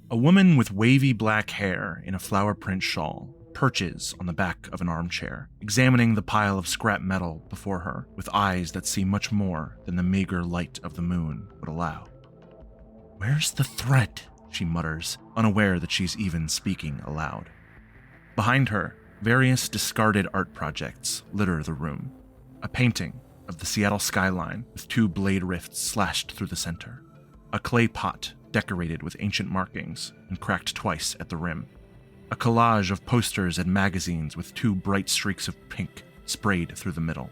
A woman with wavy black hair in a flower print shawl perches on the back of an armchair, examining the pile of scrap metal before her with eyes that see much more than the meager light of the moon would allow. "Where's the thread?" she mutters, unaware that she's even speaking aloud. Behind her, various discarded art projects litter the room. A painting of the Seattle skyline with 2 blade rifts slashed through the center. A clay pot decorated with ancient markings and cracked twice at the rim. A collage of posters and magazines with 2 bright streaks of pink sprayed through the middle.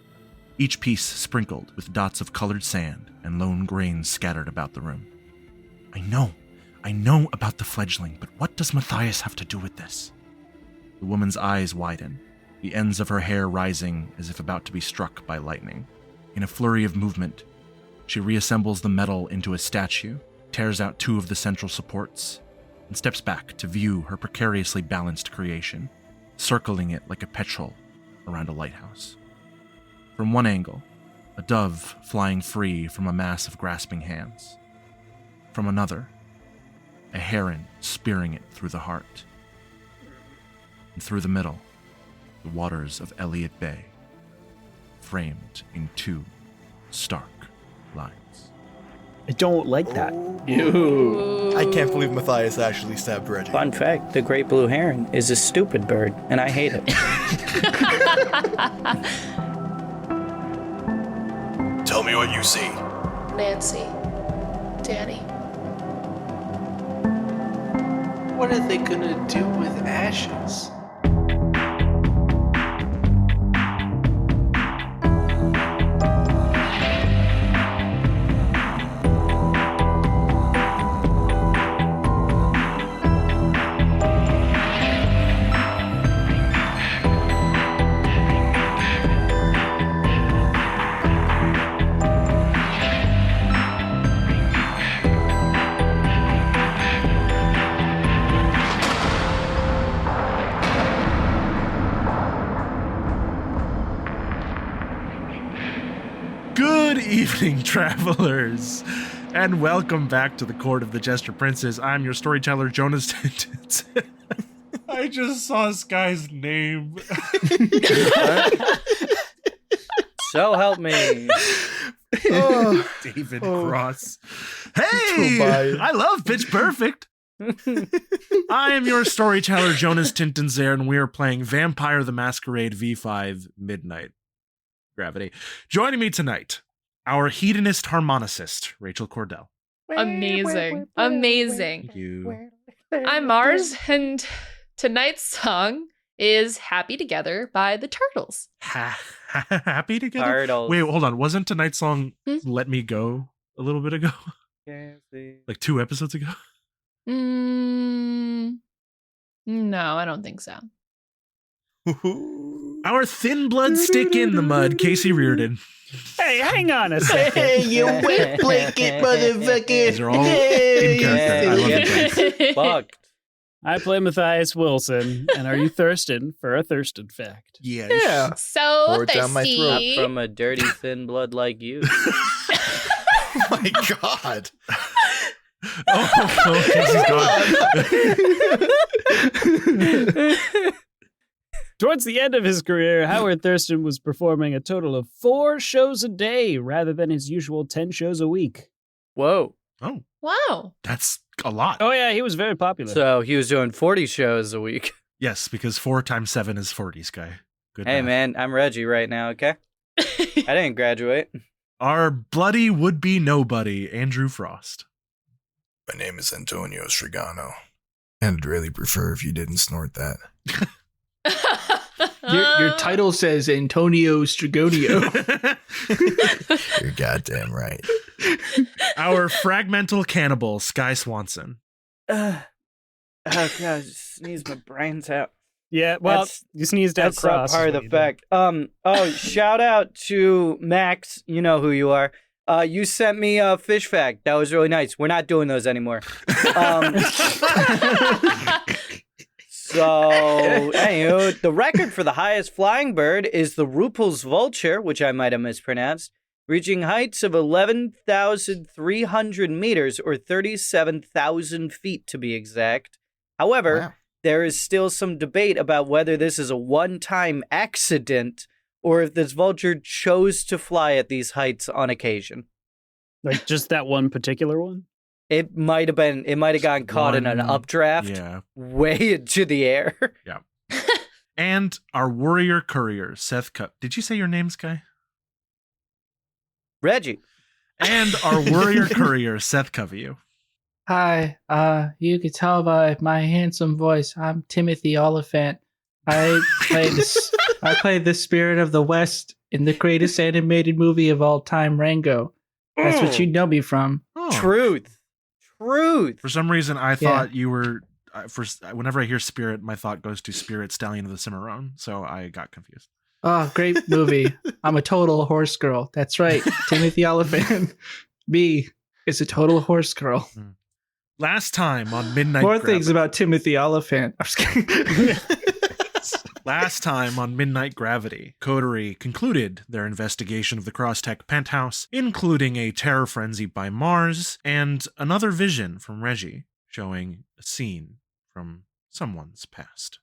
Each piece sprinkled with dots of colored sand and lone grains scattered about the room. I know about the fledgling, but what does Mathias have to do with this? The woman's eyes widen, the ends of her hair rising as if about to be struck by lightning. In a flurry of movement, she reassembles the metal into a statue, tears out 2 of the central supports, and steps back to view her precariously balanced creation, circling it like a petrel around a lighthouse. From one angle, a dove flying free from a mass of grasping hands. From another, a heron spearing it through the heart. And through the middle, the waters of Elliott Bay, framed in 2 stark lines. I don't like that. Ew. I can't believe Mathias actually stabbed Reggie. Fun fact, the great blue heron is a stupid bird, and I hate it. Tell me what you see. Nancy. Danny. What are they gonna do with ashes? Good evening, travelers, and welcome back to the Court of the Jester Princes. I'm your storyteller, Jonas Tintenseher. I just saw this guy's name. So help me. David Cross. Hey, I love Pitch Perfect. I am your storyteller, Jonas Tintenseher, and we are playing Vampire the Masquerade V5 Midnight Gravity. Joining me tonight, our hedonist harmonicist, Rachel Kordell. Amazing. Amazing. Thank you. I'm Mars, and tonight's song is Happy Together by the Turtles. Happy together? Turtles. Wait, hold on. Wasn't tonight's song Let Me Go a little bit ago? Like 2 episodes ago? No, I don't think so. Our thin blood stick in the mud, Casey Reardon. Hey, hang on a second. Hey, you wet blanket, motherfucker. These are all in character. I love it. Fucked. I play Mathias Wilson, and are you thirsting for a thirsted fact? Yes. Yeah. So Pour it down my thirsty. throat. Not from a dirty thin blood like you. Oh my god. Oh, Casey's gone. Towards the end of his career, Howard Thurston was performing a total of 4 shows a day rather than his usual 10 shows a week. Whoa. Oh, Wow. that's a lot. Oh yeah, he was very popular. So he was doing 40 shows a week. Yes, because 4 times 7 is 40, Sky. Good Hey, math. man, I'm Reggie right now, okay? I didn't graduate. Our bloody would-be nobody, Andrew Frost. My name is Antonio Stregano. And I'd really prefer if you didn't snort that. Your title says Antonio Stregano. You're goddamn right. Our fragmental cannibal, Sky Swanson. Oh, God, I just sneezed my brains out. Yeah, well, That's- you sneezed out That's not cross. part of the fact. Shout out to Max. You know who you are. You sent me a fish fact. That was really nice. We're not doing those anymore. So, anywho, the record for the highest flying bird is the Rupel's vulture, which I might have mispronounced. reaching heights of 11,300 meters, or 37,000 feet to be exact. However, Wow. there is still some debate about whether this is a one-time accident or if this vulture chose to fly at these heights on occasion. Like just that one particular one? It might have gotten caught in an One- updraft Yeah. way into the air. And our warrior courier, Seth Did you say your names, Guy? Reggie. And our warrior courier, Seth Coveyou. Hi, you can tell by my handsome voice, I'm Timothy Oliphant. I play the Spirit of the West in the greatest animated movie of all time, Rango. That's what you know me from. Oh. Truth. For some reason, I thought you were. Whenever I hear Spirit, my thought goes to Spirit Stallion of the Cimarron, so I got confused. Oh, great movie. I'm a total horse girl. That's right. Timothy Oliphant. Me is a total horse girl. Last time on Midnight More Gravity. things about Timothy Oliphant. I'm just kidding. Last time on Midnight Gravity, Coterie concluded their investigation of the Crosstech penthouse, including a terror frenzy by Mars and another vision from Reggie, showing a scene from someone's past.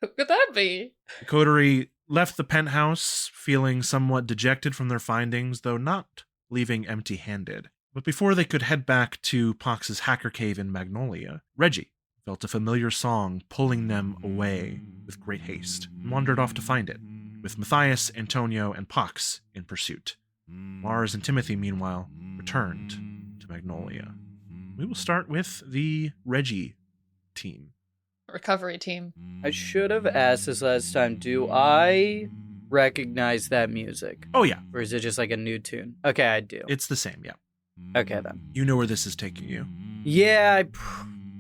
Who could that be? The Coterie left the penthouse feeling somewhat dejected from their findings, though not leaving empty-handed. But before they could head back to Pox's hacker cave in Magnolia, Reggie felt a familiar song pulling them away with great haste and wandered off to find it, with Mathias, Antonio, and Pox in pursuit. Mars and Timothy, meanwhile, returned to Magnolia. We will start with the Reggie team. Recovery team. I should have asked this last time. Do I recognize that music? Oh yeah, Or is it just like a new tune? Okay, I do. it's the same, yeah. Okay, then. You know where this is taking you. Yeah, I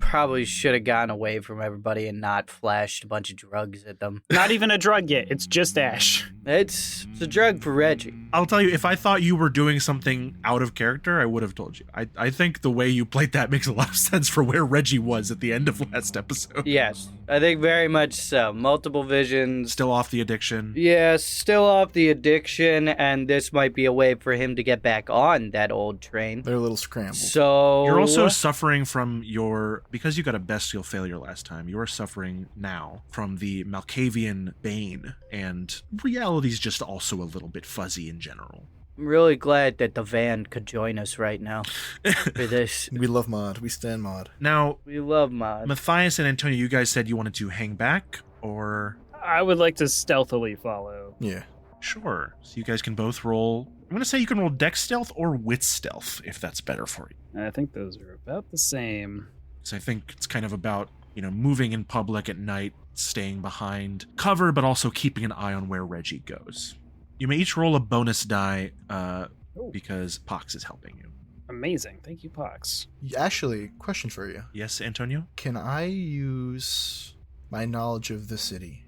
probably should have gotten away from everybody and not flashed a bunch of drugs at them. Not even a drug yet. It's just Ash. It's a drug for Reggie. I'll tell you, if I thought you were doing something out of character, I would have told you. I think the way you played that makes a lot of sense for where Reggie was at the end of last episode. Yes, I think very much so. Multiple visions. Still off the addiction. Yeah, still off the addiction, and this might be a way for him to get back on that old train. They're a little scrambled. So You're also suffering from because you got a bestial failure last time, you are suffering now from the Malkavian bane, and reality's just also a little bit fuzzy in general. I'm really glad that the van could join us right now for this. We love mod. We stand mod. Now, We love mod. Matthias and Antonio, you guys said you wanted to hang back, or... I would like to stealthily follow. Yeah. Sure. So you guys can both roll... I'm going to say you can roll Dex Stealth or Wit Stealth, if that's better for you. I think those are about the same. So I think it's kind of about, moving in public at night, staying behind cover, but also keeping an eye on where Reggie goes. You may each roll a bonus die, because Pox is helping you. Amazing. Thank you, Pox. Actually, question for you. Yes, Antonio? Can I use my knowledge of the city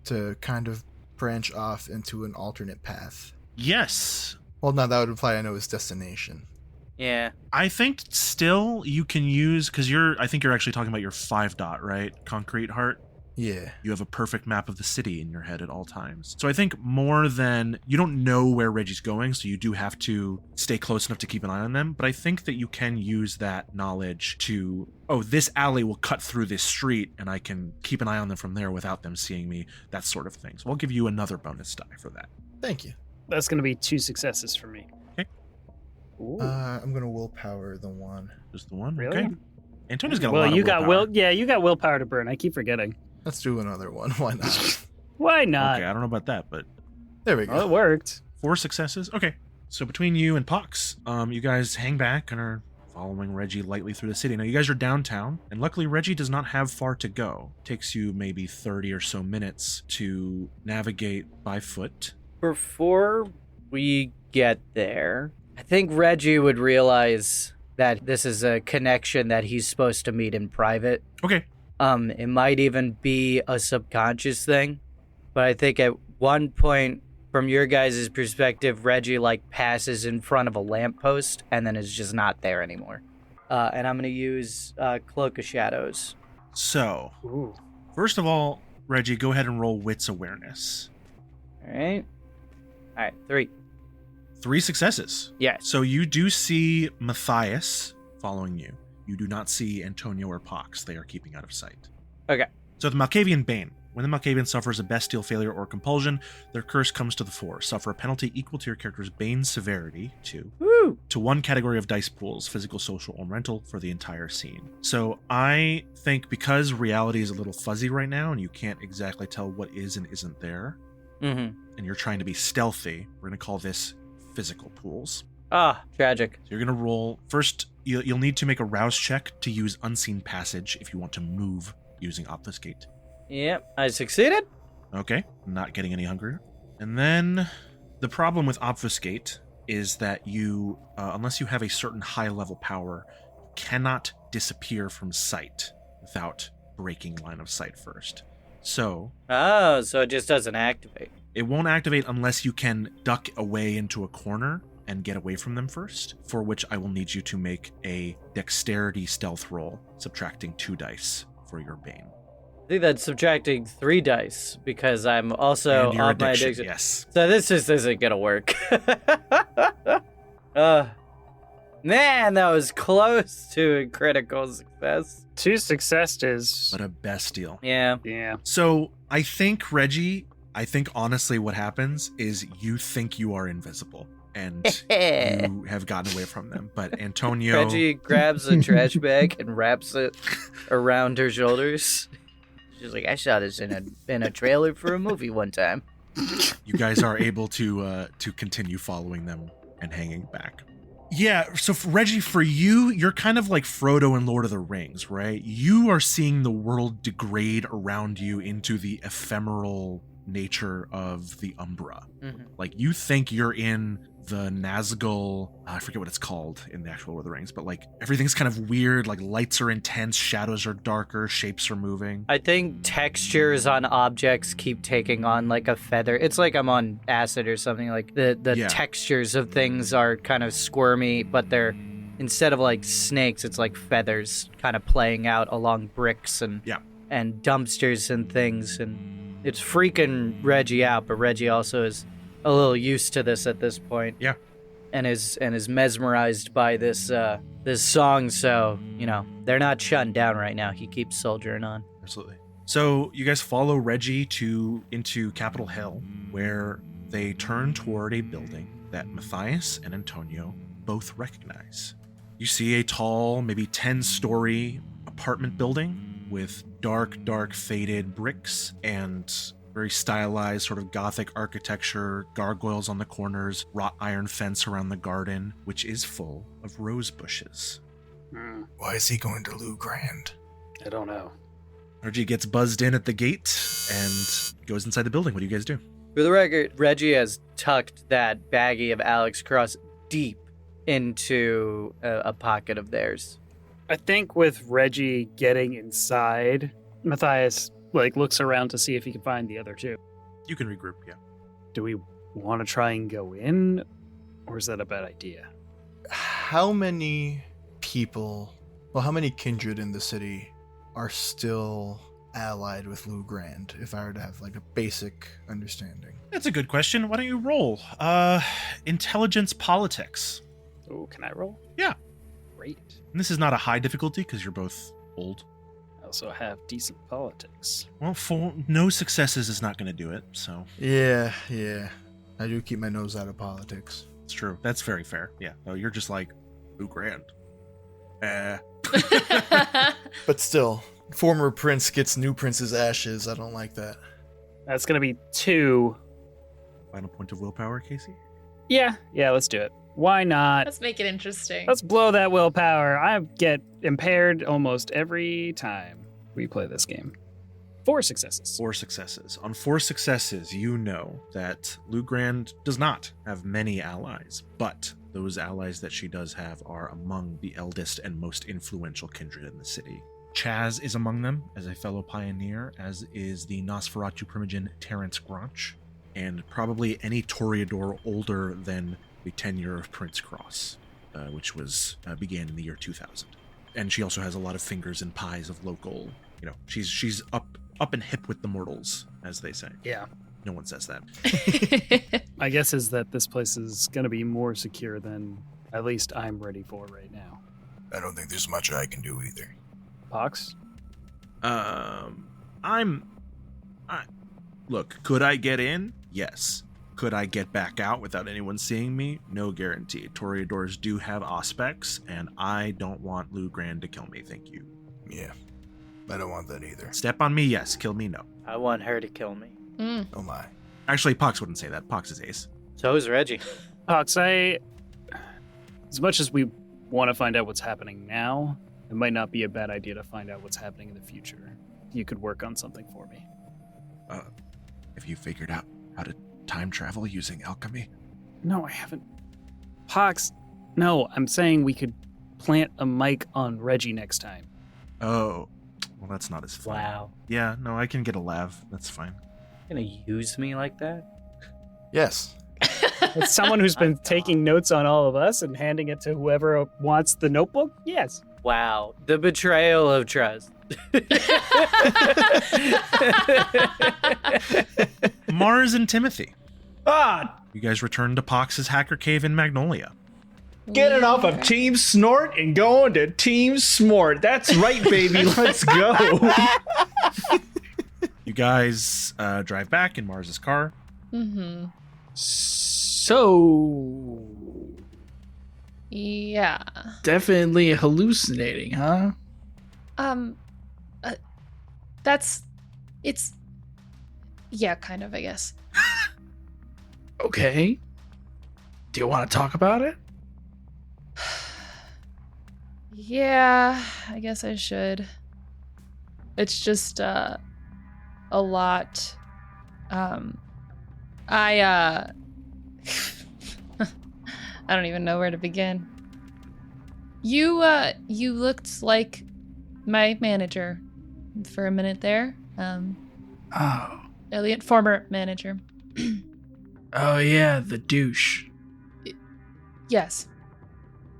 to kind of branch off into an alternate path? Yes. Well, no, that would imply I know his destination. Yeah. I think still you can use, because I think you're actually talking about your 5-dot, right? Concrete Heart. Yeah. You have a perfect map of the city in your head at all times. So I think more than, you don't know where Reggie's going, so you do have to stay close enough to keep an eye on them, but I think that you can use that knowledge to, this alley will cut through this street and I can keep an eye on them from there without them seeing me, that sort of thing. So I'll give you another bonus die for that. Thank you. That's going to be 2 successes for me. Okay. Ooh. I'm going to willpower the one. Just the one? Really? Okay. Antonio's got a well, lot of you got willpower. you got willpower to burn. I keep forgetting. Let's do another one. Why not? Why not? Okay, I don't know about that, but There we Well, it go. worked. 4 successes. Okay. So between you and Pox, you guys hang back and are following Reggie lightly through the city. Now you guys are downtown, and luckily Reggie does not have far to go. Takes you maybe 30 or so minutes to navigate by foot. Before we get there, I think Reggie would realize that this is a connection that he's supposed to meet in private. Okay. It might even be a subconscious thing, but I think at one point, from your guys' perspective, Reggie passes in front of a lamppost and then is just not there anymore. And I'm gonna use Cloak of Shadows. So, Ooh. first of all, Reggie, go ahead and roll Wits Awareness. All right, 3. 3 successes. Yes. So you do see Mathias following you. You do not see Antonio or Pox. They are keeping out of sight. Okay. So the Malkavian Bane. When the Malkavian suffers a bestial failure or compulsion, their curse comes to the fore. Suffer a penalty equal to your character's Bane severity, 2, Woo! to 1 category of dice pools, physical, social, or mental, for the entire scene. So I think because reality is a little fuzzy right now and you can't exactly tell what is and isn't there, Mm-hmm. and you're trying to be stealthy, we're going to call this physical pools. Ah, tragic. So you're going to roll. First, you'll need to make a rouse check to use Unseen Passage if you want to move using Obfuscate. Yep, I succeeded. Okay, not getting any hungrier. And then the problem with Obfuscate is that you, unless you have a certain high level power, cannot disappear from sight without breaking line of sight first. So Oh, so it just doesn't activate. it won't activate unless you can duck away into a corner and get away from them first, for which I will need you to make a dexterity stealth roll, subtracting 2 dice for your Bane. I think that's subtracting 3 dice because I'm also And your on my addiction, addiction. yes. So this just isn't gonna work. Man, that was close to a critical success. 2 successes. But a bestial. Yeah. Yeah. So I think, Reggie, honestly what happens is you think you are invisible and you have gotten away from them. But Antonio... Reggie grabs a trash bag and wraps it around her shoulders. She's like, I saw this in a trailer for a movie one time. You guys are able to continue following them and hanging back. Yeah, so Reggie, for you, you're kind of like Frodo in Lord of the Rings, right? You are seeing the world degrade around you into the ephemeral nature of the Umbra. Mm-hmm. Like, you think you're in the Nazgul, I forget what it's called in the actual Lord of the Rings, but like everything's kind of weird, like lights are intense, shadows are darker, shapes are moving. I think textures on objects keep taking on like a feather. It's like I'm on acid or something. Like the Yeah. textures of things are kind of squirmy, but they're, instead of like snakes, it's like feathers kind of playing out along bricks and Yeah. and dumpsters and things, and it's freaking Reggie out. But Reggie also is a little used to this at this point. Yeah. And is mesmerized by this this song, so they're not shutting down right now. He keeps soldiering on. Absolutely. So you guys follow Reggie into Capitol Hill, where they turn toward a building that Mathias and Antonio both recognize. You see a tall, maybe 10-story apartment building with dark faded bricks and very stylized sort of Gothic architecture, gargoyles on the corners, wrought iron fence around the garden, which is full of rose bushes. Why is he going to Lou Grand? I don't know. Reggie gets buzzed in at the gate and goes inside the building. What do you guys do? For the record, Reggie has tucked that baggie of Alex Cross deep into a pocket of theirs. I think with Reggie getting inside, Mathias looks around to see if he can find the other 2. You can regroup, yeah. Do we want to try and go in, or is that a bad idea? How many how many kindred in the city are still allied with Lou Grand, if I were to have like a basic understanding? That's a good question. Why don't you roll? Intelligence politics. Oh, can I roll? Yeah. Great. And this is not a high difficulty because you're both old. I also have decent politics. Well, no successes is not going to do it, so Yeah. I do keep my nose out of politics. it's true. That's very fair. Yeah. No, you're just like, Lou Grand. But still, former prince gets new prince's ashes. I don't like that. That's going to be 2. Final point of willpower, Casey? Yeah, let's do it. Why not? Let's make it interesting. Let's blow that willpower. I get impaired almost every time we play this game. 4 successes. 4 successes. On 4 successes, you know that Lou Grand does not have many allies, but those allies that she does have are among the eldest and most influential kindred in the city. Chaz is among them as a fellow pioneer, as is the Nosferatu primogen Terence Granch, and probably any Toreador older than the tenure of Prince Cross, which was began in the year 2000. And she also has a lot of fingers in pies of local, she's up and hip with the mortals, as they say. Yeah. No one says that. My guess is that this place is going to be more secure than at least I'm ready for right now. I don't think there's much I can do either. Pox? Look, could I get in? Yes. Could I get back out without anyone seeing me? No guarantee. Toreadors do have auspex, and I don't want Lou Grand to kill me, thank you. Yeah, I don't want that either. Step on me, yes. Kill me, no. I want her to kill me. Oh my. Actually, Pox wouldn't say that. Pox is ace. So is Reggie. Pox, as much as we want to find out what's happening now, it might not be a bad idea to find out what's happening in the future. You could work on something for me. Have you figured out how to time travel using alchemy? No, I haven't. Pox, no, I'm saying we could plant a mic on Reggie next time. Oh, well, that's not as fun. Wow. Yeah, no, I can get a lav. That's fine. Gonna use me like that? Yes. As someone who's been taking notes on all of us and handing it to whoever wants the notebook, yes. Wow. The betrayal of trust. Mars and Timothy. Ah, You guys return to Pox's hacker cave in Magnolia. getting off of Team Snort and going to Team Smort. That's right, baby. Let's go. You guys drive back in Mars's car. Mm-hmm. So, Yeah. definitely hallucinating, huh? It's, yeah, kind of, I guess. Okay. Do you want to talk about it? Yeah, I guess I should. It's just, a lot. I don't even know where to begin. You looked like my manager for a minute there. Oh. Elliot, former manager. Oh, yeah, the douche. Yes.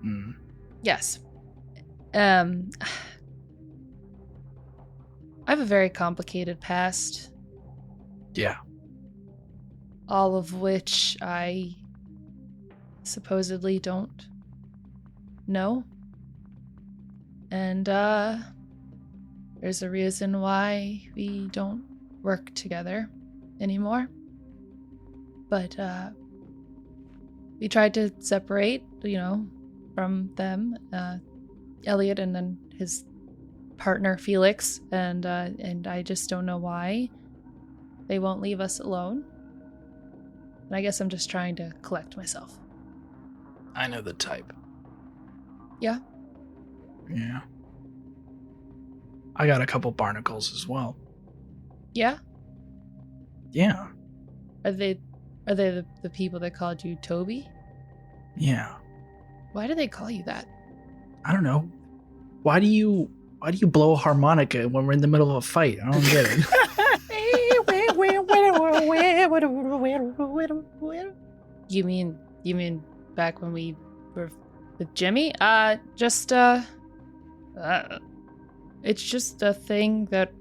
Hmm. Yes. I have a very complicated past, Yeah. all of which I supposedly don't know. And there's a reason why we don't work together anymore. But we tried to separate, from them, Elliot and then his partner Felix, and I just don't know why they won't leave us alone. And I guess I'm just trying to collect myself. I know the type. Yeah. Yeah. I got a couple barnacles as well. Yeah? Yeah. Are they the people that called you Toby? Yeah. Why do they call you that? I don't know. Why do you blow a harmonica when we're in the middle of a fight? I don't get it. You mean back when we were with Jimmy? It's just a thing that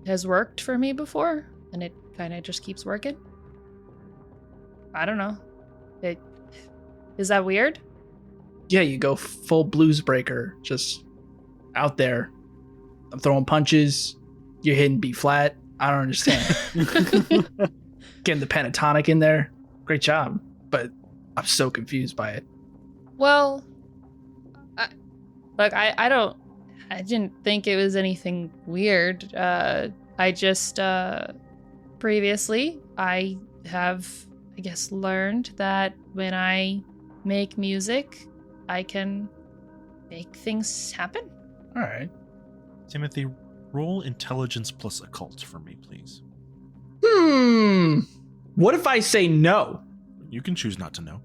has worked for me before, and it kind of just keeps working. I don't know. Is that weird? Yeah, you go full blues breaker, just out there. I'm throwing punches. You're hitting B flat. I don't understand. Getting the pentatonic in there. Great job. But I'm so confused by it. Well, I didn't think it was anything weird. I just, previously, I have, I guess, learned that when I make music, I can make things happen. All right. Timothy, roll intelligence plus occult for me, please. What if I say no? You can choose not to know.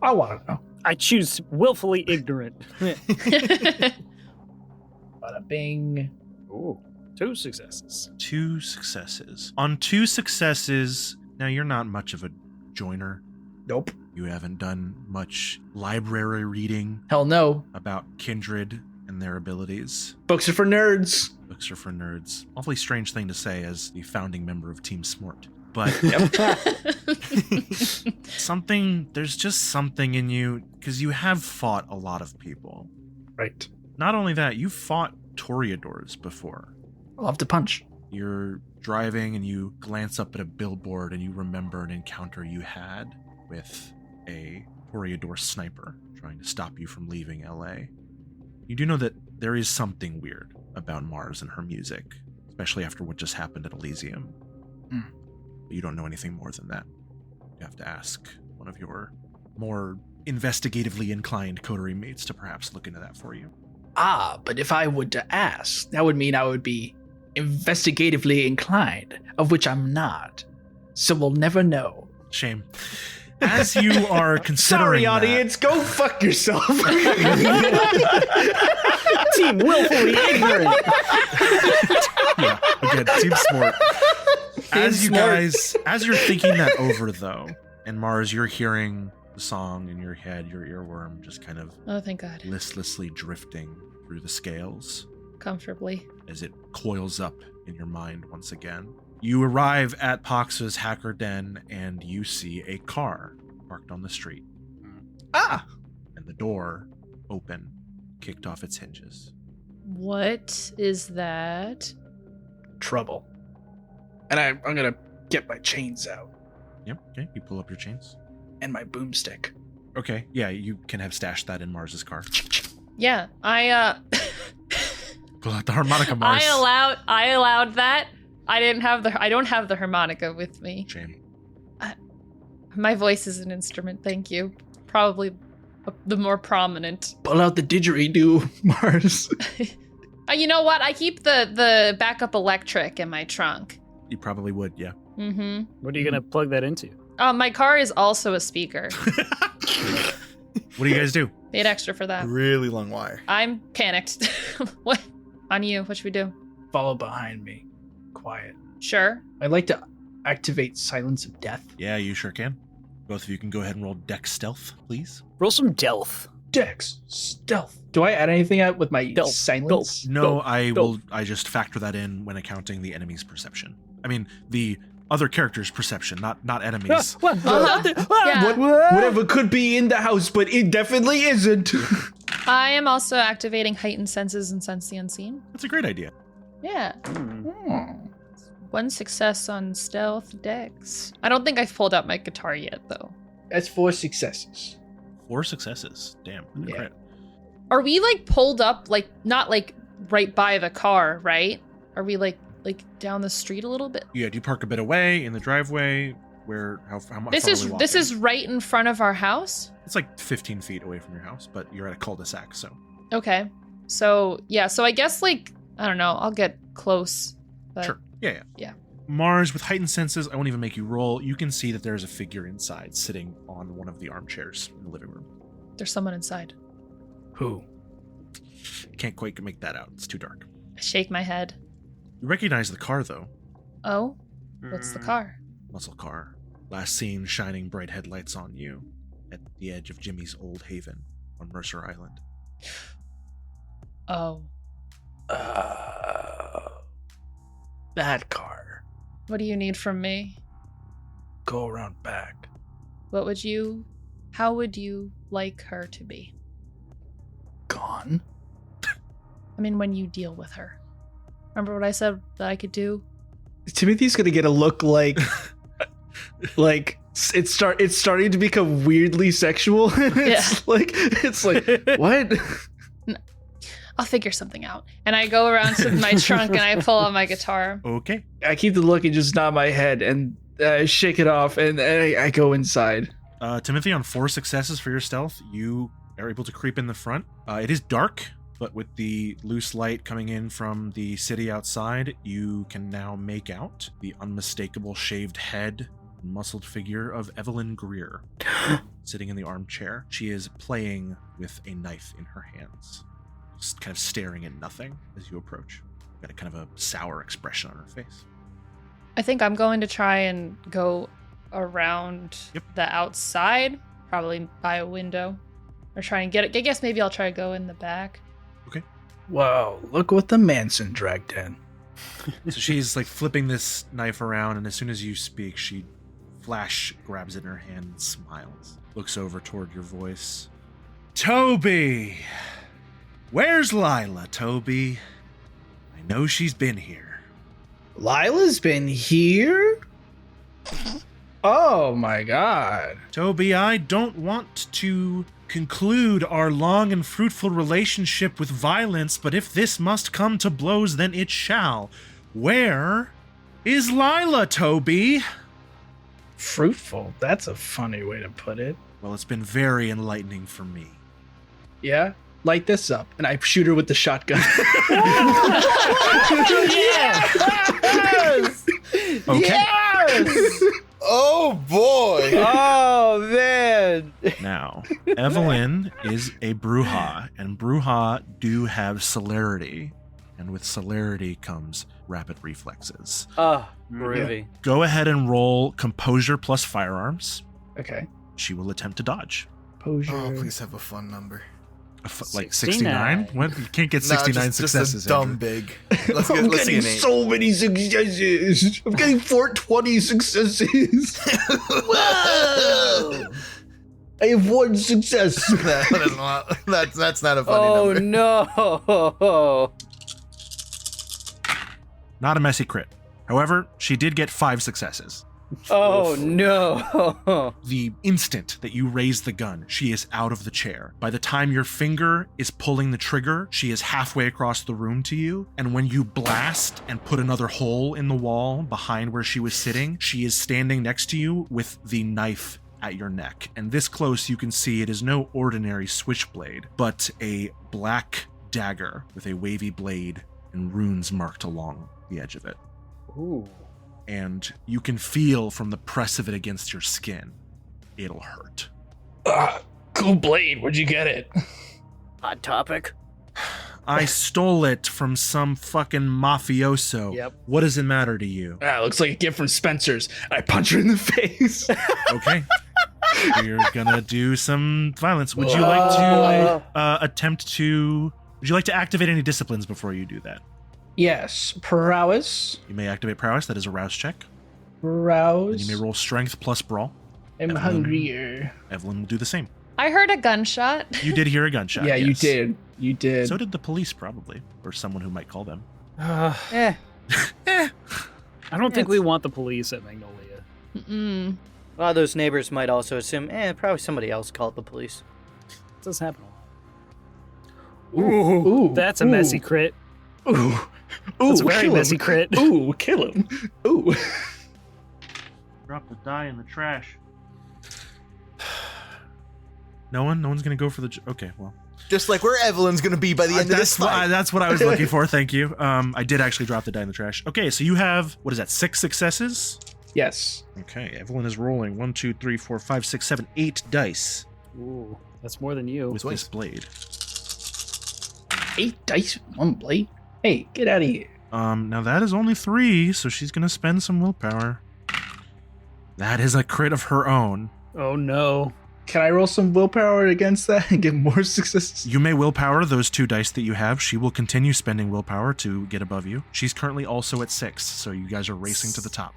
I want to know. I choose willfully ignorant. Bada bing. Ooh, 2 successes. 2 successes. On 2 successes, now you're not much of a joiner. Nope. You haven't done much library reading Hell no. about Kindred and their abilities. Books are for nerds. Books are for nerds. Awfully strange thing to say as the founding member of Team Smort. but there's just something in you, because you have fought a lot of people. Right. Not only that, you've fought Toreadors before. I love to punch. You're driving and you glance up at a billboard and you remember an encounter you had with a Toreador sniper trying to stop you from leaving LA. You do know that there is something weird about Mars and her music, especially after what just happened at Elysium. But you don't know anything more than that. You have to ask one of your more investigatively inclined coterie mates to perhaps look into that for you. But if I would to ask, that would mean I would be investigatively inclined, of which I'm not. So we'll never know. Shame. As you are considering Sorry, audience, go fuck yourself. Team willfully ignorant. Yeah, again, team sport. As you're thinking that over, though, and Mars, you're hearing the song in your head, your earworm just kind of Oh, thank God. listlessly drifting through the scales Comfortably. as it coils up in your mind once again. You arrive at Pox's hacker den and you see a car parked on the street. And the door, open, kicked off its hinges. What is that? Trouble. And I'm gonna get my chains out Yep, okay, you pull up your chains. and my boomstick. Okay, yeah, you can have stashed that in Mars's car. Yeah, Pull out the harmonica, Mars. I allowed that. I don't have the harmonica with me. Shame. My voice is an instrument, thank you. Probably the more prominent. Pull out the didgeridoo, Mars. You know what? I keep the backup electric in my trunk. You probably would, yeah. Mm-hmm. What are you gonna plug that into? My car is also a speaker. What do you guys do? Paid extra for that. Really long wire. I'm panicked. What? On you. What should we do? Follow behind me. Quiet. Sure. I'd like to activate Silence of Death. Yeah, you sure can. Both of you can go ahead and roll dex stealth, please. Roll some Delph. Dex. Stealth. Do I add anything out with my Stealth. silence? No, Go. I just factor that in when accounting the enemy's perception. I mean, the other character's perception, not enemies. Yeah. Whatever could be in the house, but it definitely isn't. I am also activating heightened senses and sense the unseen. That's a great idea. Yeah. One success on stealth dex. I don't think I've pulled out my guitar yet, though. That's 4 successes. 4 successes. Damn. Yeah. Crit. Are we pulled up not right by the car, right? Are we like down the street a little bit? Yeah, do you park a bit away in the driveway? Where how much? This is right in front of our house. It's like 15 feet away from your house, but you're at a cul-de-sac, so. Okay. So yeah, so I guess I don't know, I'll get close. But Sure. Yeah. Yeah. Mars, with heightened senses, I won't even make you roll. You can see that there's a figure inside, sitting on one of the armchairs in the living room. There's someone inside. Who? Can't quite make that out. It's too dark. I shake my head. You recognize the car, though. Oh? What's the car? Muscle car. Last seen shining bright headlights on you at the edge of Jimmy's old haven on Mercer Island. Oh. That car. What do you need from me? Go around back. How would you like her to be? Gone? I mean, when you deal with her. Remember what I said that I could do? Timothy's gonna get a look like it's starting to become weirdly sexual. It's like what? I'll figure something out. And I go around to my trunk and I pull out my guitar. Okay. I keep the look and just nod my head and shake it off and I go inside. Timothy, on 4 successes for your stealth, you are able to creep in the front. It is dark, but with the loose light coming in from the city outside, you can now make out the unmistakable shaved head and muscled figure of Evelyn Greer sitting in the armchair. She is playing with a knife in her hands, just kind of staring at nothing as you approach. Got a kind of a sour expression on her face. I think I'm going to try and go around the outside, probably by a window, or try and get it. I guess maybe I'll try to go in the back. Wow, look what the Manson dragged in. So she's like flipping this knife around, and as soon as you speak, she grabs it in her hand and smiles. Looks over toward your voice. Toby! Where's Lila, Toby? I know she's been here. Lila's been here? Oh my god. Toby, I don't want to conclude our long and fruitful relationship with violence, but if this must come to blows, then it shall. Where is Lila, Toby? Fruitful? That's a funny way to put it. Well, it's been very enlightening for me. Yeah? Light this up. And I shoot her with the shotgun. Yes! Okay. Yes! Oh boy! Oh, man. Now, Evelyn is a Bruja, and Bruja do have celerity. And with celerity comes rapid reflexes. Oh, groovy. Go ahead and roll composure plus firearms. Okay. She will attempt to dodge. Posure. Oh, please have a fun number. Like 69. 69? What? You can't get 69 successes. Just a dumb Andrew. big. Let's get an 8. so many successes. I'm getting 420 successes. Whoa! I have 1 success. That's not a funny number. Oh, no. Not a messy crit. However, she did get 5 successes. Oh, no. The instant that you raise the gun, she is out of the chair. By the time your finger is pulling the trigger, she is halfway across the room to you. And when you blast and put another hole in the wall behind where she was sitting, she is standing next to you with the knife at your neck. And this close, you can see it is no ordinary switchblade, but a black dagger with a wavy blade and runes marked along the edge of it. Ooh. And you can feel from the press of it against your skin, it'll hurt. Cool blade. Where'd you get it? Hot topic. I stole it from some fucking mafioso. Yep. What does it matter to you? Looks like a gift from Spencer's. I punch her in the face. Okay. You're gonna do some violence. Would you like to would you like to activate any disciplines before you do that? Yes. Prowess. You may activate prowess. That is a rouse check. Rouse. And you may roll strength plus brawl. I'm Evelyn. hungrier. Evelyn will do the same. I heard a gunshot. You did hear a gunshot. Yeah, you yes. did. You did. So did the police, probably, or someone who might call them. Eh. Eh. I don't think we want the police at Magnolia. Mm-mm. A lot of those neighbors might also assume, probably somebody else called the police. It does happen a lot. Ooh. That's a messy crit. Ooh. That's a very kill messy him. crit. Ooh, kill him. Ooh. Drop the die in the trash. No one's gonna go for the. Okay, well. Just like where Evelyn's gonna be by the end of this fight. That's what I was looking for. Thank you. I did actually drop the die in the trash. Okay, so you have what is that? 6 successes. Yes. Okay, Evelyn is rolling 1, 2, 3, 4, 5, 6, 7, 8 dice Ooh, that's more than you. with this blade. 8 dice, 1 blade. Hey, get out of here. Now that is only 3, so she's gonna spend some willpower. That is a crit of her own. Oh no. Can I roll some willpower against that and get more successes? You may willpower those 2 dice that you have. She will continue spending willpower to get above you. She's currently also at 6, so you guys are racing to the top.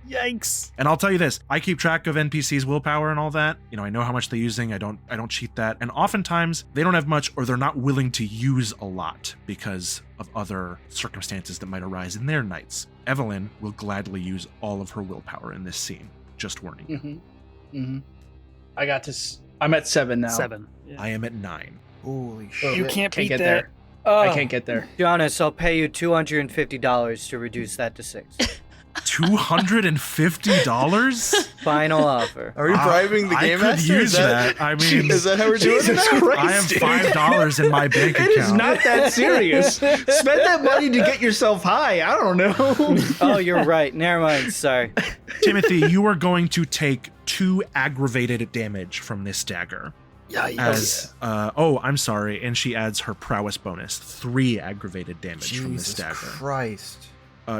Yikes. And I'll tell you this, I keep track of NPCs' willpower and all that. You know, I know how much they're using. I don't cheat that. And oftentimes they don't have much, or they're not willing to use a lot because of other circumstances that might arise in their nights. Evelyn will gladly use all of her willpower in this scene. Just warning you. Mm-hmm. I got this. I'm at 7 now. 7. Yeah. I am at 9. Holy Oh, shit. You can't beat get that. there. Oh, I can't get there. Jonas, I'll pay you $250 to reduce that to 6. $250? Final offer. Are we bribing the game I could master? use that. I mean, is that how we're doing Jesus it? Christ. I have $5 in my bank account. It is not that serious. Spend that money to get yourself high. I don't know. Oh, you're right. Never mind. Sorry. Timothy, you are going to take 2 aggravated damage from this dagger. Yikes. I'm sorry, and she adds her prowess bonus, 3 aggravated damage from this Jesus dagger. Christ.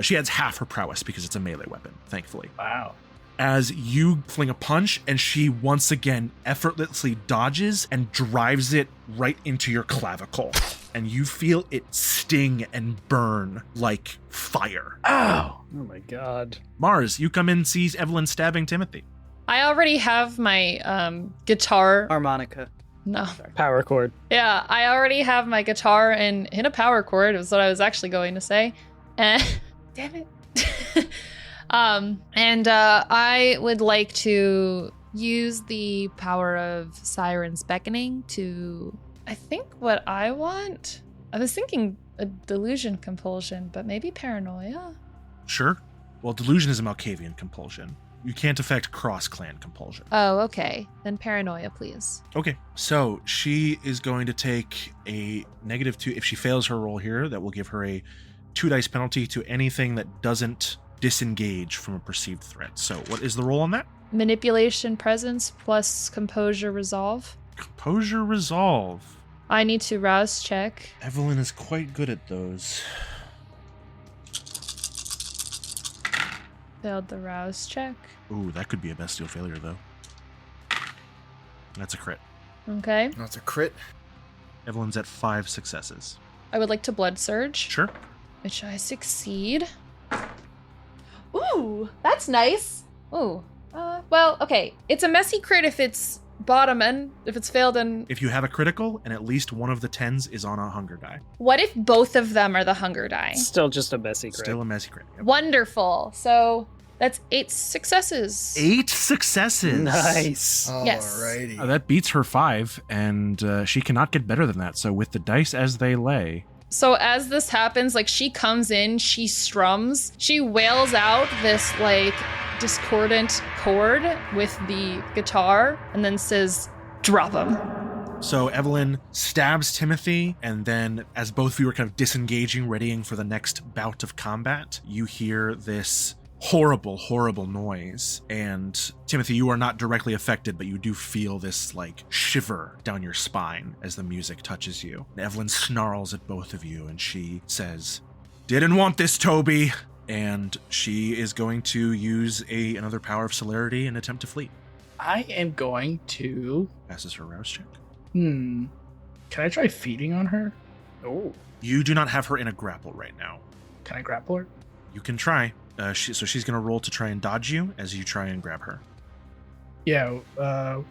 She adds half her prowess because it's a melee weapon, thankfully. Wow. as you fling a punch and she once again effortlessly dodges and drives it right into your clavicle. And you feel it sting and burn like fire. Oh. Oh my god. Mars, you come in, sees Evelyn stabbing Timothy. I already have my guitar. Harmonica. No. Power chord. Yeah, I already have my guitar and hit a power chord was what I was actually going to say. And damn it. I would like to use the power of Siren's Beckoning to, I think what I want, I was thinking a delusion compulsion, but maybe paranoia. Sure. Well, delusion is a Malkavian compulsion. You can't affect cross-clan compulsion. Oh, okay. Then paranoia, please. Okay, so she is going to take a -2. If she fails her roll here, that will give her a 2 dice penalty to anything that doesn't disengage from a perceived threat. So what is the roll on that? Manipulation presence plus composure resolve. Composure resolve. I need to rouse check. Evelyn is quite good at those. Failed the rouse check. Ooh, that could be a bestial failure, though. That's a crit. Okay. That's a crit. Evelyn's at 5 successes. I would like to blood surge, Sure. which I succeed. Ooh, that's nice. Ooh. Well, okay. It's a messy crit if it's bottom and if it's failed and If you have a critical and at least one of the 10s is on a hunger die. what if both of them are the hunger die? Still just a messy crit. Still a messy crit. Yep. Wonderful. So that's 8 successes. 8 successes. Nice. Yes. Alrighty. That beats her 5, and she cannot get better than that. So with the dice as they lay, So as this happens, like she comes in, she strums, she wails out this like discordant chord with the guitar and then says, "Drop him." so Evelyn stabs Timothy, and then as both of you are kind of disengaging, readying for the next bout of combat, you hear this horrible, horrible noise. And Timothy, you are not directly affected, but you do feel this like shiver down your spine as the music touches you. And Evelyn snarls at both of you and she says, "Didn't want this, Toby." And she is going to use another power of celerity and attempt to flee. I am going to. Passes her rouse check. Can I try feeding on her? Oh. You do not have her in a grapple right now. Can I grapple her? You can try. So she's going to roll to try and dodge you as you try and grab her. Yeah,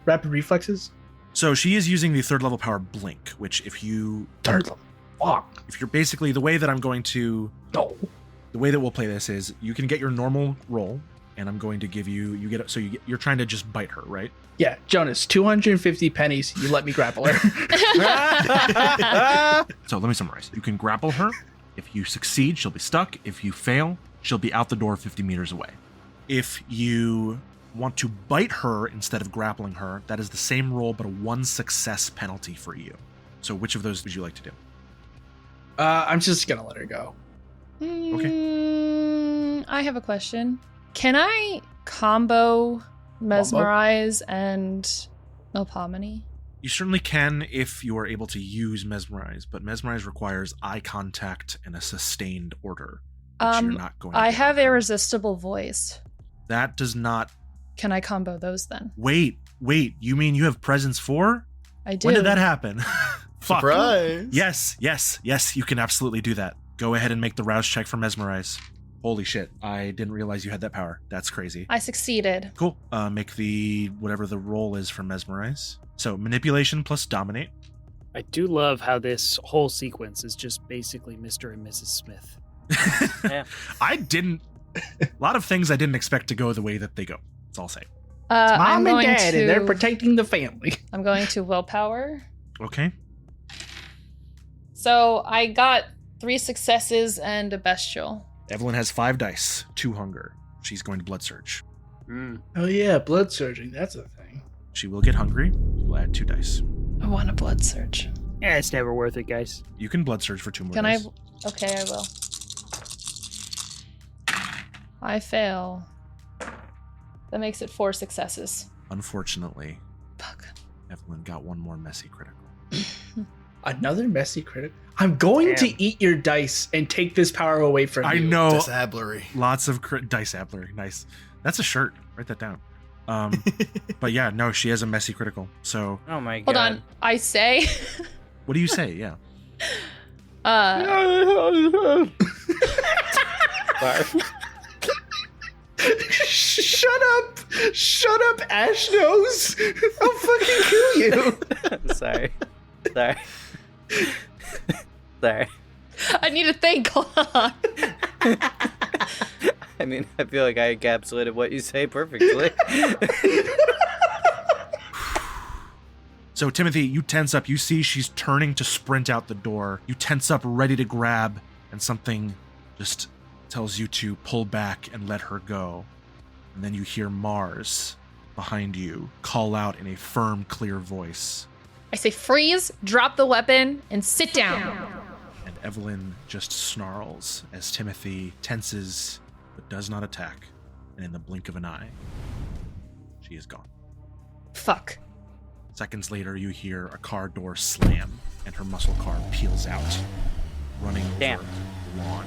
rapid reflexes. So she is using the 3rd level power Blink, which if you... Third level. Fuck. If you're basically... The way that I'm going to... No. The way that we'll play this is you can get your normal roll, and I'm going to give you... You're trying to just bite her, right? Yeah, Jonas, 250 pennies. You let me grapple her. So let me summarize. You can grapple her. If you succeed, she'll be stuck. If you fail, she'll be out the door 50 meters away. If you want to bite her instead of grappling her, that is the same roll, but a 1 success penalty for you. So which of those would you like to do? I'm just gonna let her go. I have a question. Can I combo Mesmerize and Melpomene? You certainly can if you are able to use Mesmerize, but Mesmerize requires eye contact and a sustained order, which you're not going to I get. have Irresistible Voice. That does not... Can I combo those then? Wait, you mean you have Presence 4? I do. When did that happen? Fuck. Surprise! Yes, you can absolutely do that. Go ahead and make the rouse check for Mesmerize. Holy shit, I didn't realize you had that power. That's crazy. I succeeded. Cool. Make the whatever the roll is for Mesmerize. So manipulation plus dominate. I do love how this whole sequence is just basically Mr. and Mrs. Smith. Yeah. I didn't... A lot of things I didn't expect to go the way that they go. That's all I'll say. Mom I'm and going Dad, to, and they're protecting the family. I'm going to willpower. Okay. So I got 3 successes and a bestial. Evelyn has 5 dice, 2 hunger. She's going to blood surge. Oh yeah, blood surging. That's a thing. She will get hungry. She'll add 2 dice. I want a blood surge. Yeah, it's never worth it, guys. You can blood surge for 2 more Can I? dice. Okay, I will. I fail. That makes it 4 successes. Unfortunately, Fuck. Evelyn got 1 more messy critical. Another messy critic. I'm going to eat your dice and take this power away from you. I know. Disablery. Lots of dice appler. Nice. That's a shirt. Write that down. But yeah, no, she has a messy critical. So Oh my god. Hold on. I say. what do you say? Yeah. Sorry. Shut up, Ash Nose. I'll fucking kill you. Sorry. Sorry. I need to think. Hold on. I mean, I feel like I encapsulated what you say perfectly. So Timothy, you tense up. You see she's turning to sprint out the door. You tense up, ready to grab, and something just tells you to pull back and let her go. And then you hear Mars behind you call out in a firm, clear voice. I say freeze, drop the weapon, and sit down. And Evelyn just snarls as Timothy tenses but does not attack. And in the blink of an eye, she is gone. Fuck. Seconds later, you hear a car door slam and her muscle car peels out, running over Damn. the lawn,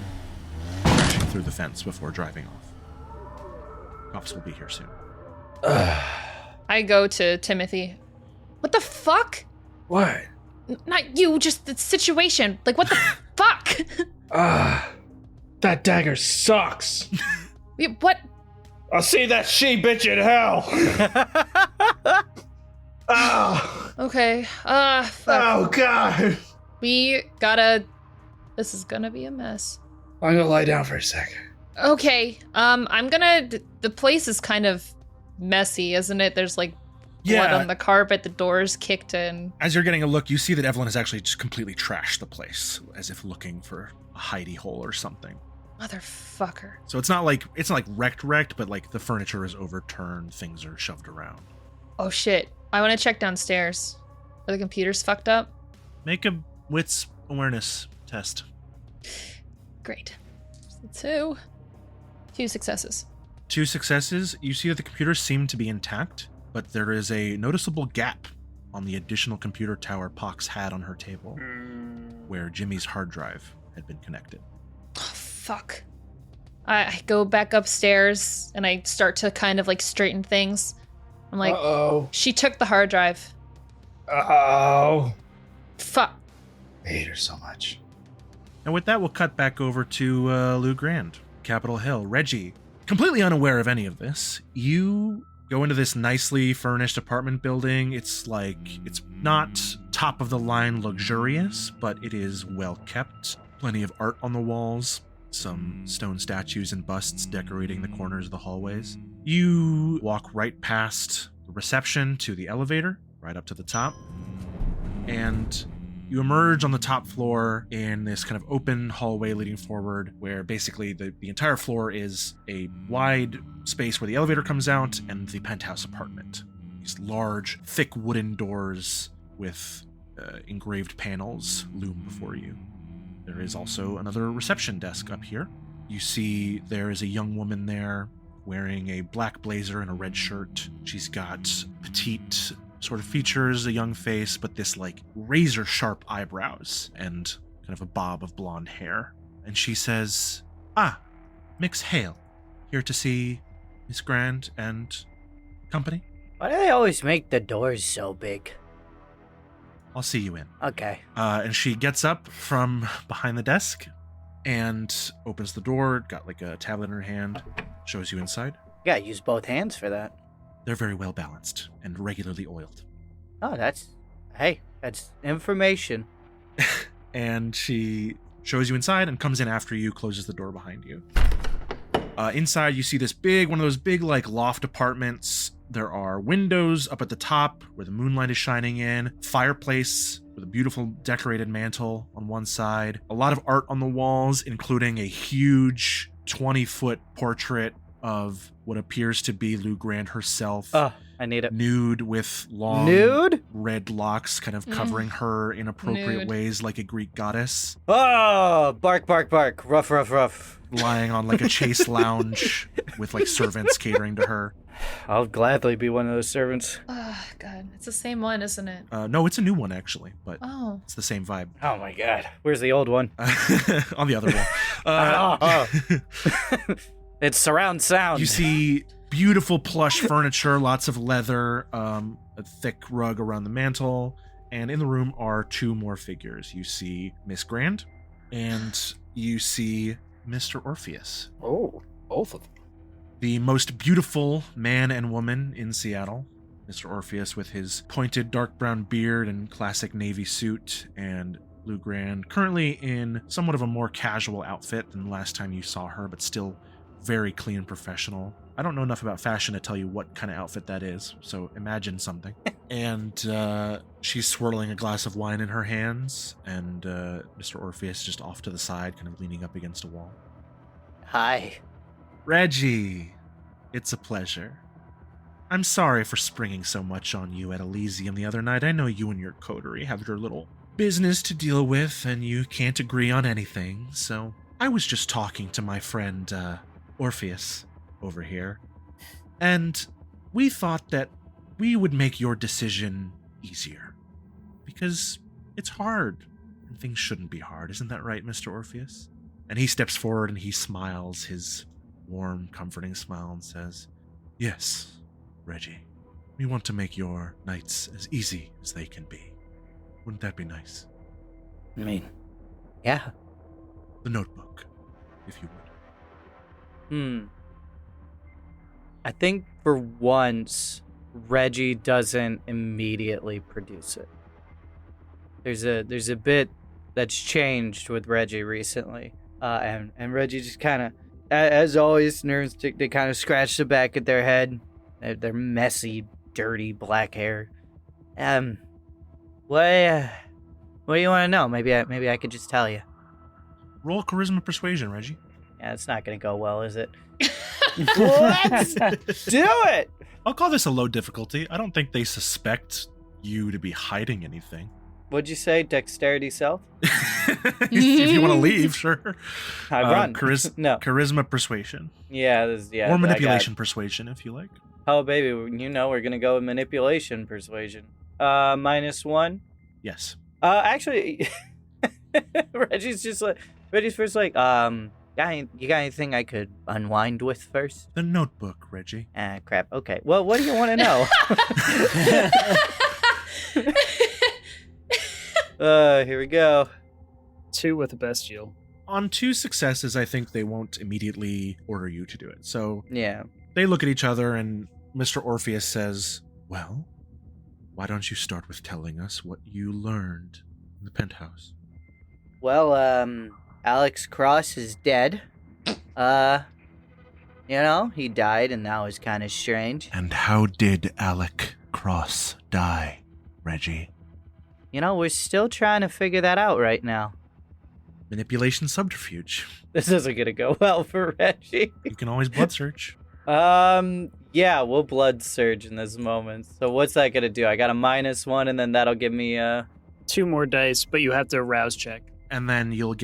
crashing through the fence before driving off. Cops will be here soon. I go to Timothy. What the fuck? What? Not you, just the situation. Like, what the fuck? That dagger sucks. What? I'll see that she-bitch in hell. Oh, Okay. Fuck. oh, God. We gotta. This is gonna be a mess. I'm gonna lie down for a second. Okay. I'm gonna. The place is kind of messy, isn't it? There's like blood on the carpet. The door's kicked in. As you're getting a look, you see that Evelyn has actually just completely trashed the place, as if looking for a hidey hole or something. Motherfucker. So it's not like wrecked, but like the furniture is overturned, things are shoved around. Oh shit. I want to check downstairs. Are the computers fucked up? Make a wits awareness test. Great. Two successes. 2 successes. You see that the computers seem to be intact, but there is a noticeable gap on the additional computer tower Pox had on her table, where Jimmy's hard drive had been connected. Oh, fuck. I go back upstairs and I start to kind of like straighten things. I'm like, Uh-oh. she took the hard drive. Uh-oh. Fuck. I hate her so much. And with that, we'll cut back over to Lou Grand, Capitol Hill. Reggie, completely unaware of any of this, you go into this nicely furnished apartment building. It's not top of the line luxurious, but it is well kept. Plenty of art on the walls, some stone statues and busts decorating the corners of the hallways. You walk right past the reception to the elevator, right up to the top, and you emerge on the top floor in this kind of open hallway leading forward, where basically the entire floor is a wide space where the elevator comes out and the penthouse apartment. These large, thick wooden doors with engraved panels loom before you. There is also another reception desk up here. You see there is a young woman there wearing a black blazer and a red shirt. She's got petite sort of features, a young face, but this like razor sharp eyebrows and kind of a bob of blonde hair. And she says, Mix Hale, here to see Miss Grand and company. Why do they always make the doors so big? I'll see you in. Okay. And she gets up from behind the desk and opens the door, got like a tablet in her hand, shows you inside. You gotta use both hands for that. They're very well balanced and regularly oiled. Oh, that's information. And she shows you inside and comes in after you, closes the door behind you. Inside, you see this one of those big like loft apartments. There are windows up at the top where the moonlight is shining in, fireplace with a beautiful decorated mantle on one side, a lot of art on the walls, including a huge 20-foot portrait of what appears to be Lou Grand herself. I need it. Nude with long Nude? red locks kind of covering her in appropriate Nude. ways like a Greek goddess. Oh, bark, bark, bark. Rough, rough, rough. Lying on like a chase lounge with like servants catering to her. I'll gladly be one of those servants. Oh, God. It's the same one, isn't it? No, it's a new one actually, but Oh. it's the same vibe. Oh my god. Where's the old one? On the other wall. It's surround sound. You see beautiful plush furniture, lots of leather, a thick rug around the mantle, and in the room are two more figures. You see Miss Grand, and you see Mr. Orpheus. Oh, both of them. The most beautiful man and woman in Seattle. Mr. Orpheus with his pointed dark brown beard and classic navy suit, and Lou Grand currently in somewhat of a more casual outfit than the last time you saw her, but still very clean and professional. I don't know enough about fashion to tell you what kind of outfit that is, so imagine something. And she's swirling a glass of wine in her hands, and Mr. Orpheus just off to the side, kind of leaning up against a wall. Hi. Reggie, it's a pleasure. I'm sorry for springing so much on you at Elysium the other night. I know you and your coterie have your little business to deal with, and you can't agree on anything, so I was just talking to my friend, Orpheus, over here, and we thought that we would make your decision easier, because it's hard, and things shouldn't be hard. Isn't that right, Mr. Orpheus? And he steps forward and he smiles, his warm, comforting smile, and says, "Yes, Reggie, we want to make your nights as easy as they can be. Wouldn't that be nice? I mean, yeah. The notebook, if you would." I think for once, Reggie doesn't immediately produce it. There's a bit that's changed with Reggie recently, and Reggie just kind of, as always, nerds they kind of scratch the back of their head, their messy, dirty black hair. What do you want to know? Maybe I could just tell you. Roll charisma persuasion, Reggie. Yeah, it's not gonna go well, is it? Let's do it. I'll call this a low difficulty. I don't think they suspect you to be hiding anything. What'd you say? Dexterity self? If you want to leave, sure. I run. No. Charisma persuasion. Yeah, Or manipulation persuasion, if you like. Oh, baby, we're gonna go with manipulation persuasion. -1. Yes. Actually, Reggie's first like, you got anything I could unwind with first? The notebook, Reggie. Ah, crap. Okay. Well, what do you want to know? Here we go. 2 with a bestial. On 2 successes, I think they won't immediately order you to do it. So Yeah. they look at each other, and Mr. Orpheus says, "Well, why don't you start with telling us what you learned in the penthouse?" Well, Alex Cross is dead. He died, and that was kind of strange. And how did Alec Cross die, Reggie? We're still trying to figure that out right now. Manipulation subterfuge. This isn't gonna go well for Reggie. You can always blood search. Yeah, we'll blood surge in this moment. So what's that gonna do? I got a -1, and then that'll give me 2 more dice, but you have to arouse check. And then you'll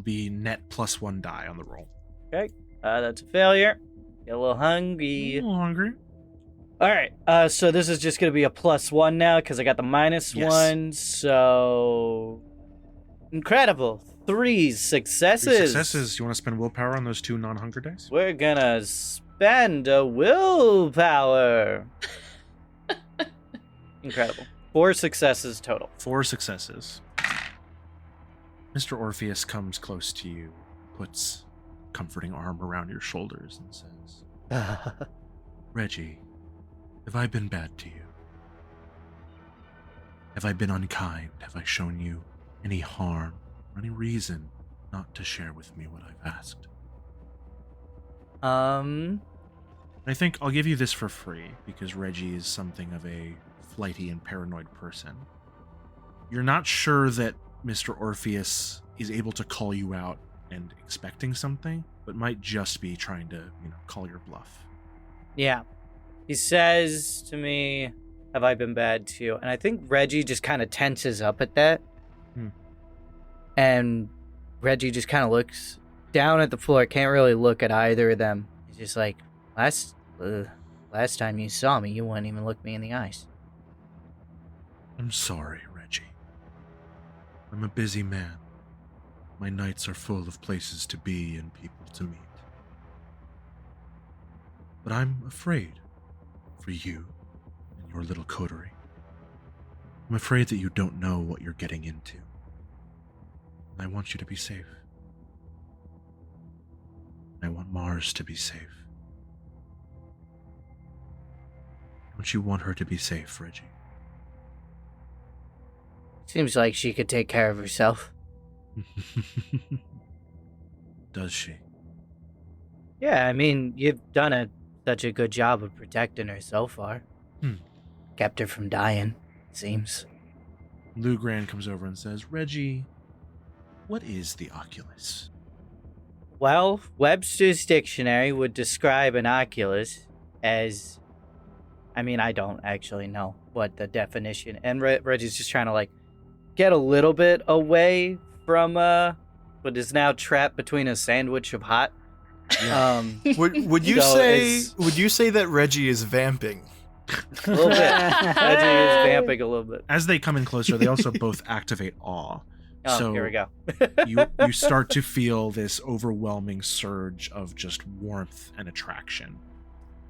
be net +1 die on the roll. Okay, that's a failure. Get a little hungry. A little hungry. All right, so this is just gonna be a +1 now because I got the -1. So incredible, 3 successes. 3 successes. You want to spend willpower on those 2 non-hunger dice? We're gonna spend a willpower. Incredible. 4 successes total. 4 successes. Mr. Orpheus comes close to you, puts a comforting arm around your shoulders, and says, "Reggie, have I been bad to you? Have I been unkind? Have I shown you any harm or any reason not to share with me what I've asked?" I think I'll give you this for free, because Reggie is something of a flighty and paranoid person. You're not sure that Mr. Orpheus is able to call you out and expecting something, but might just be trying to, call your bluff. Yeah. He says to me, "Have I been bad to you?" And I think Reggie just kind of tenses up at that. And Reggie just kind of looks down at the floor. Can't really look at either of them. He's just like, last time you saw me, you wouldn't even look me in the eyes. I'm sorry, Reggie. I'm a busy man. My nights are full of places to be and people to meet. But I'm afraid for you and your little coterie. I'm afraid that you don't know what you're getting into. I want you to be safe. I want Mars to be safe. Don't you want her to be safe, Reggie? Seems like she could take care of herself. Does she? Yeah, I mean, you've done such a good job of protecting her so far. Kept her from dying, it seems. Lou Grant comes over and says, Reggie, what is the Oculus? Well, Webster's dictionary would describe an oculus as... I mean, I don't actually know what the definition... And Reggie's just trying to, like, get a little bit away from, what is now trapped between a sandwich of hot. Would you So say it's- would you say that Reggie is vamping? A little bit. Reggie is vamping a little bit. As they come in closer, they also both activate awe. Oh, So here we go. you start to feel this overwhelming surge of just warmth and attraction.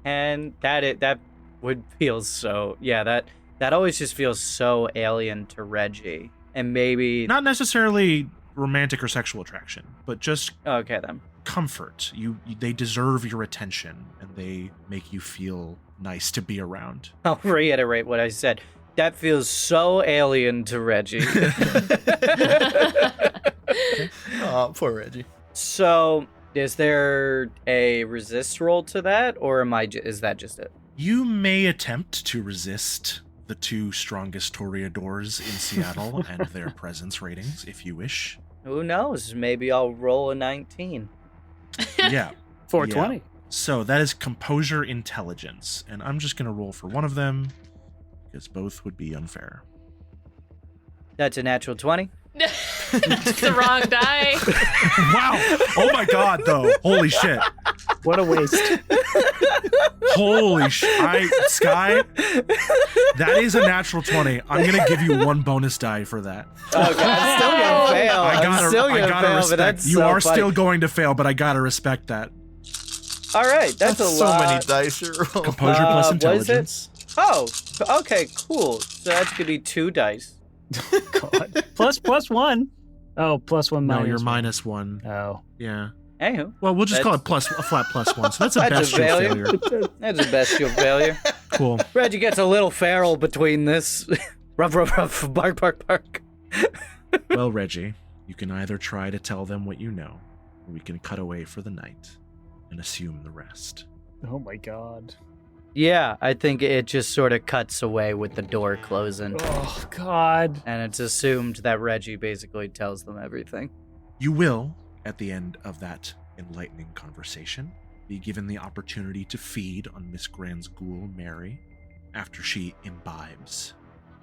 And that would feel so... Yeah, that always just feels so alien to Reggie. And maybe... Not necessarily romantic or sexual attraction, but just Okay, then. comfort. They deserve your attention, and they make you feel nice to be around. I'll reiterate what I said. That feels so alien to Reggie. Oh, poor Reggie. So, is there a resist roll to that, or is that just it? You may attempt to resist the two strongest toreadors in Seattle and their presence ratings, if you wish. Who knows? Maybe I'll roll a 19. Yeah. 420. So that is composure intelligence, and I'm just going to roll for one of them, because both would be unfair. That's a natural 20. It's the wrong die. Wow! Oh my god, though. Holy shit. What a waste. Holy Sky, that is a natural 20. I'm going to give you one bonus die for that. Okay, I'm still gonna fail. I'm still gonna fail, but respect. that's You so are funny. still going to fail, but I gotta respect that. All right, that's a so lot. many dice to roll. Composure plus what is it? intelligence. Oh, okay, cool. So that's gonna be 2 dice. God. Plus one. Oh, plus one No, minus you're one. minus one. Oh. Yeah. Anywho, Well, we'll just call it That's- a flat plus one. So that's a That's a bestial failure. failure. that's a bestial failure. Cool. Reggie gets a little feral between this. Ruff, ruff, ruff, bark, bark, bark. Well, Reggie, you can either try to tell them what you know, or we can cut away for the night and assume the rest. Oh my god. Yeah, I think it just sort of cuts away with the door closing. Oh god. And it's assumed that Reggie basically tells them everything. You will, at the end of that enlightening conversation, be given the opportunity to feed on Miss Grand's ghoul, Mary, after she imbibes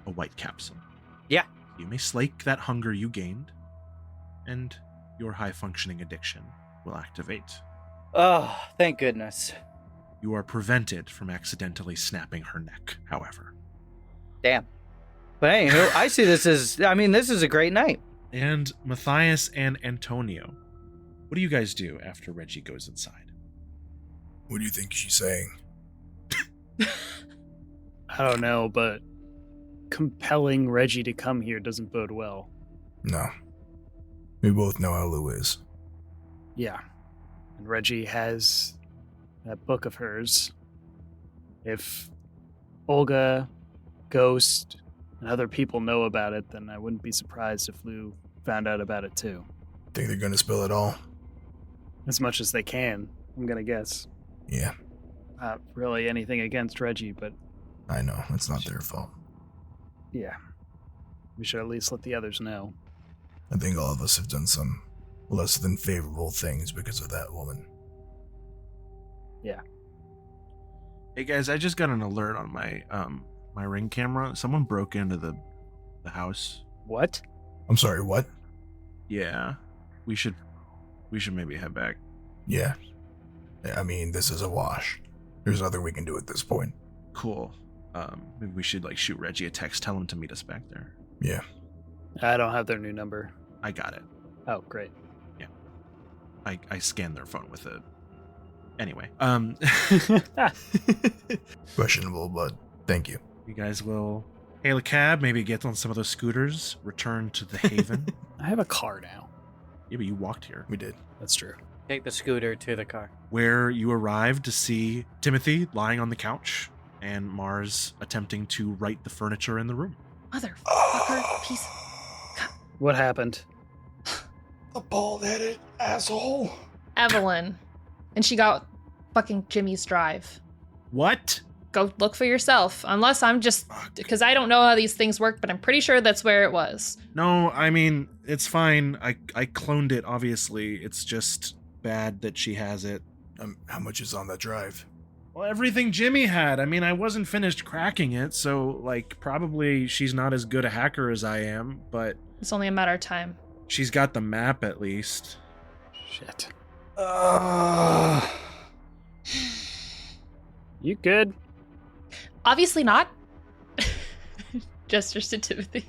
a white capsule. Yeah. You may slake that hunger you gained, and your high-functioning addiction will activate. Oh, thank goodness. You are prevented from accidentally snapping her neck, however. Damn. But anywho, I see this as, this is a great night. And Mathias and Antonio, what do you guys do after Reggie goes inside? What do you think she's saying? I don't know, but compelling Reggie to come here doesn't bode well. No. We both know how Lou is. Yeah. And Reggie has that book of hers. If Olga, Ghost, and other people know about it, then I wouldn't be surprised if Lou found out about it too. Think they're gonna spill it all? As much as they can, I'm gonna guess. Yeah, Not really anything against Reggie, but I know. It's not their fault. yeah. We should at least let the others know. I think all of us have done some less than favorable things because of that woman. Hey guys, I just got an alert on my my Ring camera. Someone broke into the house. What? I'm sorry, what? Yeah. We should maybe head back. Yeah. I mean, this is a wash. There's nothing we can do at this point. Cool. Maybe we should shoot Reggie a text, tell him to meet us back there. Yeah. I don't have their new number. I got it. Oh, great. I scanned their phone with a Anyway, Questionable, but thank you. you guys will hail a cab, maybe get on some of those scooters, return to the Haven. I have a car now. Yeah, but you walked here. We did. That's true. Take the scooter to the car. Where you arrived to see Timothy lying on the couch and Mars attempting to right the furniture in the room. Motherfucker piece. What happened? The bald-headed asshole. Evelyn. And she got fucking Jimmy's drive. What? Go look for yourself. Unless I'm just... Because I don't know how these things work, but I'm pretty sure that's where it was. No, I mean, it's fine. I cloned it, obviously. It's just bad that she has it. How much is on that drive? Well, everything Jimmy had. I mean, I wasn't finished cracking it, so, like, probably she's not as good a hacker as I am, but It's only a matter of time. she's got the map at least. Shit. You good? Obviously not. Gestures to Timothy.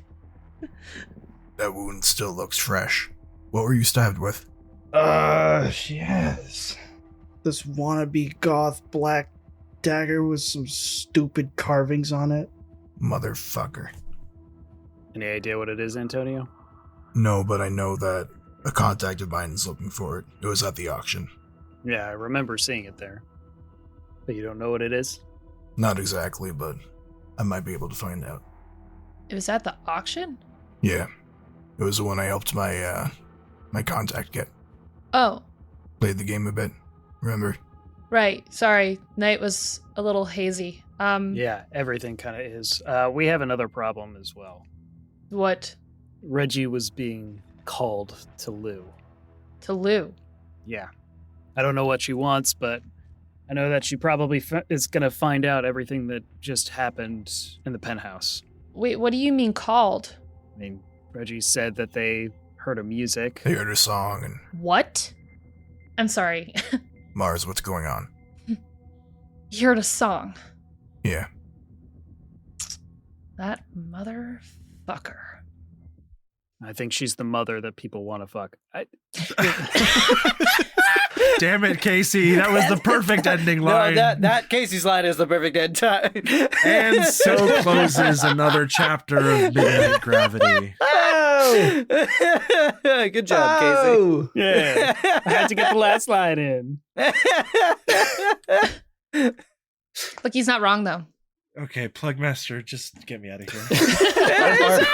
That wound still looks fresh. What were you stabbed with? She has this wannabe goth black dagger with some stupid carvings on it. Motherfucker. Any idea what it is, Antonio? No, but I know that a contact of mine is looking for it. It was at the auction. Yeah, I remember seeing it there. But you don't know what it is? Not exactly, but I might be able to find out. It was at the auction? Yeah. It was the one I helped my contact get. Oh, Played the game a bit. Remember? right. Sorry. Night was a little hazy. Yeah, everything kind of is. We have another problem as well. What? Reggie was being called to Lou. To Lou. Yeah. I don't know what she wants, but I know that she probably is going to find out everything that just happened in the penthouse. Wait, what do you mean called? I mean, Reggie said that they heard a music. They heard a song and... What? I'm sorry. Mars, what's going on? You heard a song. Yeah. That motherfucker. I think she's the mother that people want to fuck. Damn it, Casey. That was the perfect ending line. No, that Casey's line is the perfect end time. And so closes another chapter of Midnight Gravity. Oh! Good job, Casey. Yeah. I had to get the last line in. Look, he's not wrong, though. Okay, Plugmaster, just get me out of here. The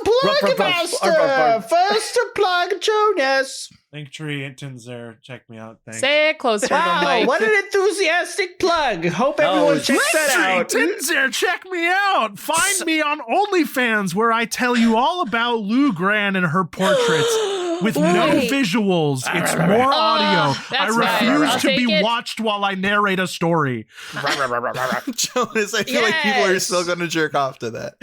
plug master! First to plug Jonas! Linktree and Tintenseher, check me out. Thanks. Say it closer to the Wow, mic. what an enthusiastic plug! Hope everyone checks that out. Tintenseher, check me out. Find me on OnlyFans, where I tell you all about Lou Gran and her portraits with no Wait. visuals. It's more audio. I that's fine. refuse I'll to take be it. watched while I narrate a story. Jonas, I feel like people are still going to jerk off to that.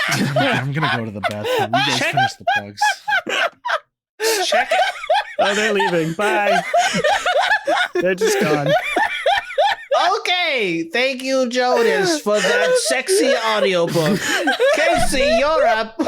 I'm gonna go to the bathroom. You guys finish the plugs. Check it. Oh, they're leaving. Bye. They're just gone. Okay, thank you, Jonas, for that sexy audiobook. Casey, you're up.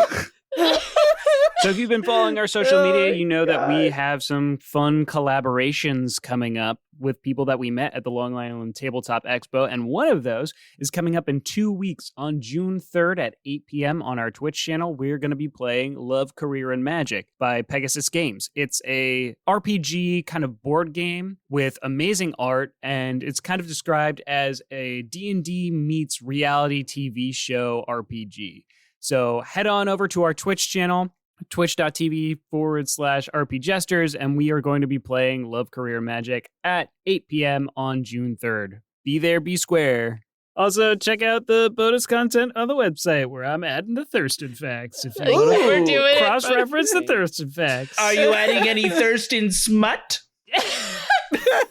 So if you've been following our social media, you know that we have some fun collaborations coming up with people that we met at the Long Island Tabletop Expo. And one of those is coming up in 2 weeks on June 3rd at 8 p.m. on our Twitch channel. We're going to be playing Love, Career, and Magic by Pegasus Games. It's a RPG kind of board game with amazing art, and it's kind of described as a D&D meets reality TV show RPG. So head on over to our Twitch channel, twitch.tv/RPGesters, and we are going to be playing Love, Career, Magic at 8 p.m. on June 3rd. Be there, be square. Also, check out the bonus content on the website where I'm adding the Thurston facts. If you want We're to doing it. cross-reference the Thurston facts. Are you adding any Thurston smut?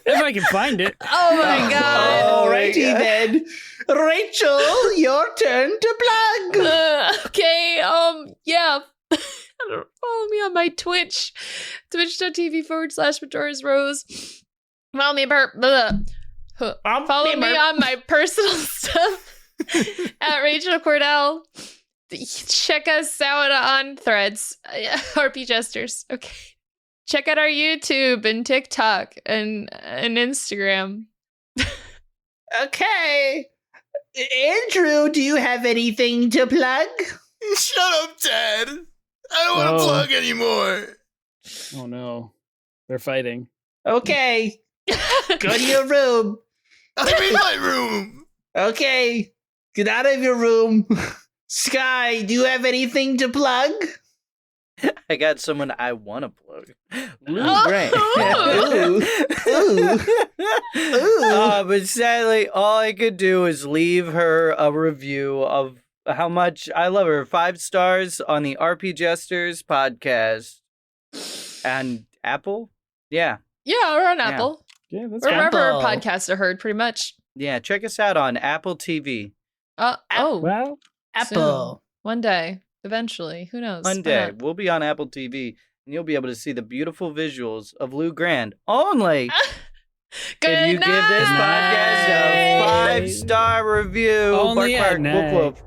If I can find it. Oh my god. Alrighty then. Rachel, your turn to plug. Okay, yeah. Follow me on my Twitch, twitch.tv/Majora's Follow me, follow me on my personal stuff at Rachel Kordell. Check us out on Threads, RP Jesters. Okay. check out our YouTube and TikTok and Instagram. Okay. Andrew, do you have anything to plug? Shut up, Dad. I don't want to Oh. plug anymore. Oh no, they're fighting. Okay. Go to your room. I'm in my room. Okay. Get out of your room. Sky, do you have anything to plug? I got someone I want to plug. Blue Oh. Grant. Ooh. But sadly, all I could do is leave her a review of how much I love her. 5 stars on the RP Jesters podcast. And Apple? Yeah. Yeah, we're on Yeah. Apple. Yeah, that's Or fine. wherever Apple. podcasts are heard, pretty much. Yeah, check us out on Apple TV. Oh, Well, Apple. one day, eventually. Who knows? One Why day, not? we'll be on Apple TV, and you'll be able to see the beautiful visuals of Lou Grand only Good if you give this podcast a night. 5-star review. Only Bark, at bark, woof, woof.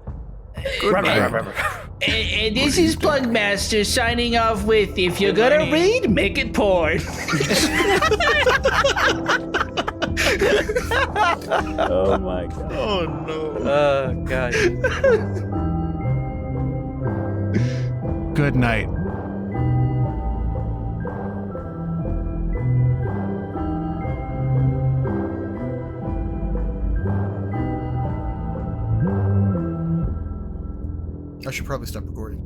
And this is Plugmaster signing off with, if you're gonna read, make it porn. oh my god. Oh no. Oh, God. Good night. I should probably stop recording.